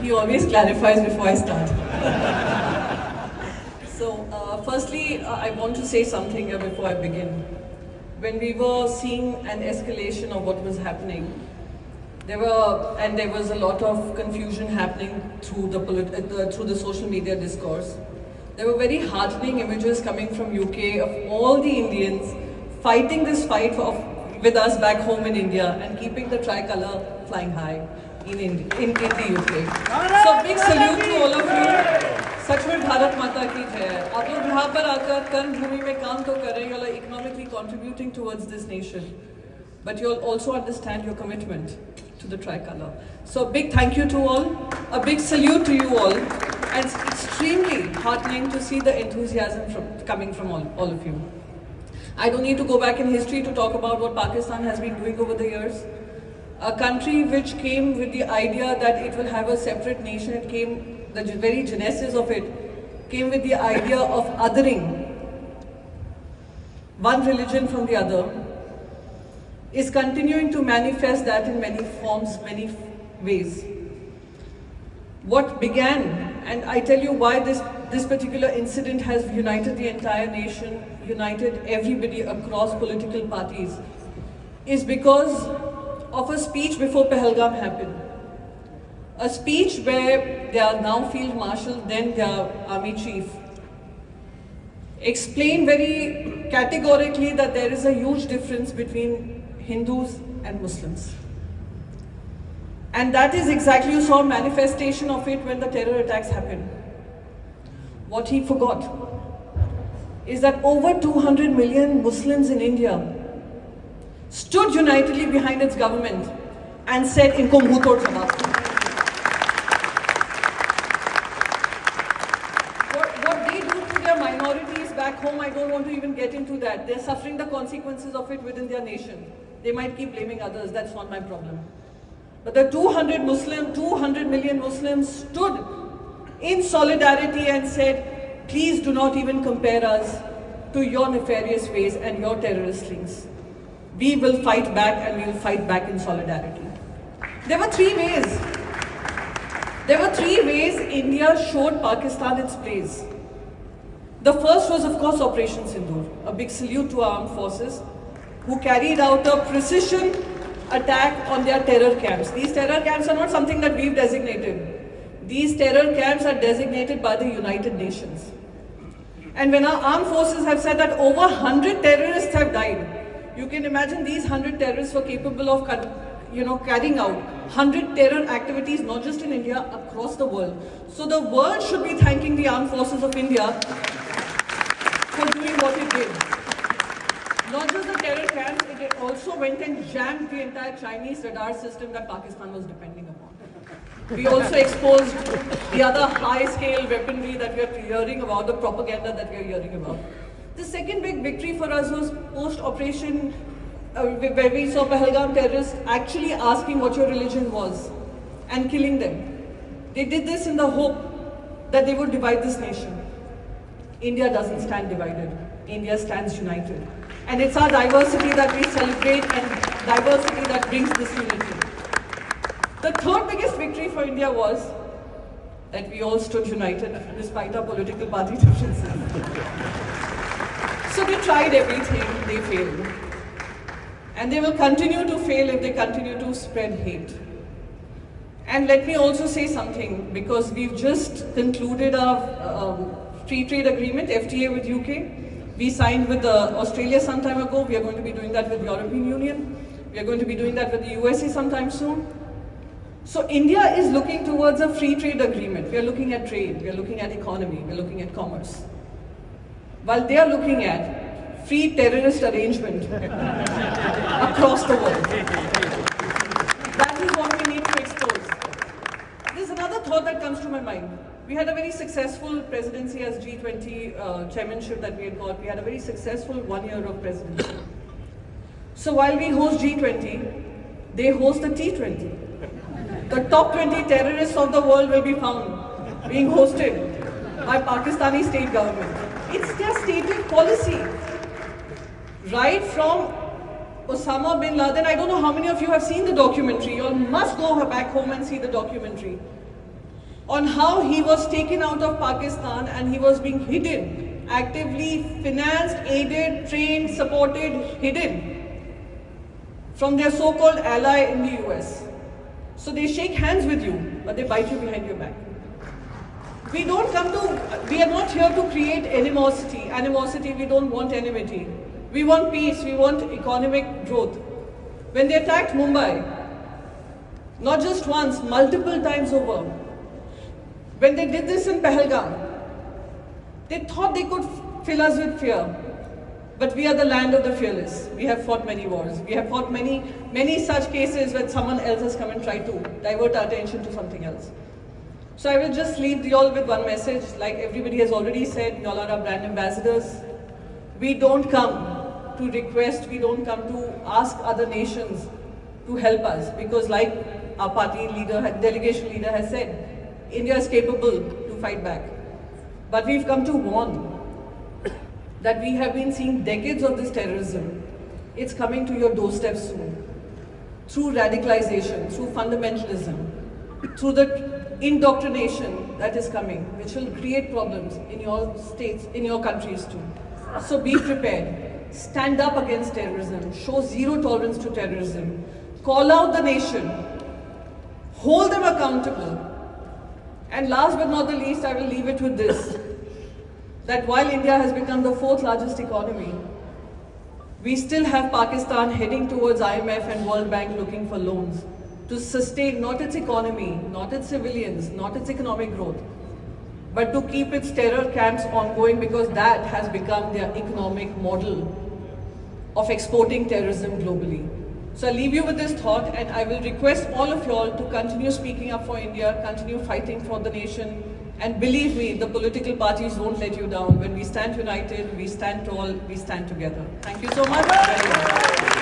He always clarifies before I start. Firstly, I want to say something here before I begin. When we were seeing an escalation of what was happening, there was a lot of confusion happening through the social media discourse. There were very heartening images coming from UK of all the Indians fighting this fight with us back home in India and keeping the tricolour flying high in the UK. So big salute to all of you. सचमुच भारत माता की जय. आप लोग यहाँ पर आकर कर्म भूमि में काम तो कर रहे हैं, you're economically contributing towards this nation, but you'll also understand your commitment to the tricolour. So a big thank you to all, a big salute to you all, and it's extremely heartening to see the enthusiasm coming from all of you. I don't need to go back in history to talk about what Pakistan has been doing over the years. A country which came with the idea that it will have a separate nation, the very genesis of it came with the idea of othering one religion from the other, is continuing to manifest that in many forms, many ways. What began, and I tell you why this particular incident has united the entire nation, united everybody across political parties, is because of a speech before Pahalgam happened. A speech where their now Field Marshal, then their Army Chief, explained very categorically that there is a huge difference between Hindus and Muslims. And that is exactly, you saw a manifestation of it when the terror attacks happened. What he forgot is that over 200 million Muslims in India stood unitedly behind its government and said, "Inko muh tod jawab do." What they do to their minorities back home, I don't want to even get into that. They're suffering the consequences of it within their nation. They might keep blaming others, that's not my problem. But the 200 million Muslims stood in solidarity and said, please do not even compare us to your nefarious ways and your terrorist links. We will fight back, and we will fight back in solidarity. There were three ways India showed Pakistan its place. The first was, of course, Operation Sindoor. A big salute to our armed forces who carried out a precision attack on their terror camps. These terror camps are not something that we've designated. These terror camps are designated by the United Nations. And when our armed forces have said that over 100 terrorists have died, you can imagine these 100 terrorists were capable of carrying out 100 terror activities, not just in India, across the world. So the world should be thanking the armed forces of India for doing what it did. Not just the terror camps, it also went and jammed the entire Chinese radar system that Pakistan was depending upon. We also exposed the other high-scale weaponry that we are hearing about, the propaganda that we are hearing about. The second big victory for us was post-operation, where we saw Pahalgam terrorists actually asking what your religion was and killing them. They did this in the hope that they would divide this nation. India doesn't stand divided. India stands united. And it's our diversity that we celebrate, and diversity that brings this unity. The third biggest victory for India was that we all stood united despite our political party differences. So they tried everything, they failed. And they will continue to fail if they continue to spread hate. And let me also say something, because we've just concluded our free trade agreement, FTA, with UK. We signed with Australia some time ago. We are going to be doing that with the European Union. We are going to be doing that with the USA sometime soon. So India is looking towards a free trade agreement. We are looking at trade, we are looking at economy, we are looking at commerce. While they are looking at free terrorist arrangement across the world. That is what we need to expose. There's another thought that comes to my mind. We had a very successful presidency as G20 chairmanship that we had got. We had a very successful 1 year of presidency. So while we host G20, they host the T20. The top 20 terrorists of the world will be found being hosted by Pakistani state government. It's their stated policy. Right from Osama bin Laden, I don't know how many of you have seen the documentary. You all must go back home and see the documentary. on how he was taken out of Pakistan and he was being hidden, actively financed, aided, trained, supported, hidden from their so-called ally in the US. So they shake hands with you, but they bite you behind your back. We are not here to create animosity, we don't want enmity. We want peace, we want economic growth. When they attacked Mumbai, not just once, multiple times over, when they did this in Pahalgam, they thought they could fill us with fear. But we are the land of the fearless. We have fought many wars. We have fought many such cases when someone else has come and tried to divert our attention to something else. So I will just leave you all with one message. Like everybody has already said, y'all are our brand ambassadors. We don't come to request, we don't come to ask other nations to help us. Because like our party leader, delegation leader has said, India is capable to fight back. But we've come to warn that we have been seeing decades of this terrorism. It's coming to your doorstep soon. Through radicalization, through fundamentalism, through the indoctrination that is coming, which will create problems in your states, in your countries too. So be prepared. Stand up against terrorism. Show zero tolerance to terrorism. Call out the nation. Hold them accountable. And last but not the least, I will leave it with this. That while India has become the fourth largest economy, we still have Pakistan heading towards IMF and World Bank looking for loans to sustain not its economy, not its civilians, not its economic growth, but to keep its terror camps ongoing, because that has become their economic model of exporting terrorism globally. So I leave you with this thought, and I will request all of you all to continue speaking up for India, continue fighting for the nation, and believe me, the political parties won't let you down. When we stand united, we stand tall, we stand together. Thank you so much.